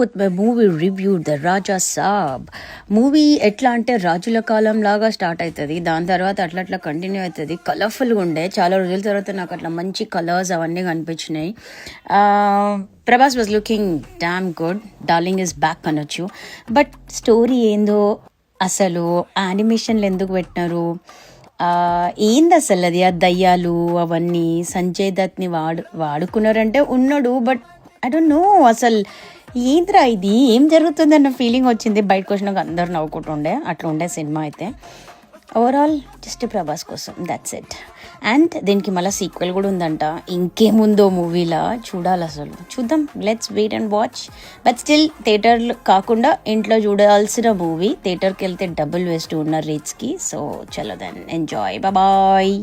with my movie review the Raja Saab movie ఎట్లా అంటే రాజుల కాలం లాగా స్టార్ట్ అవుతుంది, దాని తర్వాత అట్లా అట్లా కంటిన్యూ అవుతుంది. కలర్ఫుల్గా ఉండే, చాలా రోజుల తర్వాత నాకు అట్లా మంచి కలర్స్ అవన్నీ కనిపించినాయి. Prabhas was looking damn good, darling is back అనొచ్చు. బట్ స్టోరీ ఏందో, అసలు యానిమేషన్లు ఎందుకు పెట్టినారు, ఏంది అసలు అది, ఆ దయ్యాలు అవన్నీ సంజయ్ దత్ని వాడుకున్నారంటే ఉన్నాడు, బట్ ఐ డోంట్ నో అసలు ఏంద్రా ఇది, ఏం జరుగుతుంది అన్న ఫీలింగ్ వచ్చింది. బయటకు వచ్చినాక అందరు నవ్వుకుంటుండే, అట్లా ఉండే సినిమా అయితే. ఓవరాల్ జస్ట్ ప్రభాస్ కోసం, దట్స్ ఇట్. అండ్ దీనికి మళ్ళీ సీక్వెల్ కూడా ఉందంట, ఇంకేముందో మూవీలా చూడాలి, అసలు చూద్దాం, let's wait and watch. But still థియేటర్లు కాకుండా ఇంట్లో చూడాల్సిన మూవీ, థియేటర్కి వెళ్తే డబుల్ వేస్ట్ ఉన్న రేట్స్కి. సో చలో దెన్, ఎంజాయ్, బాయ్.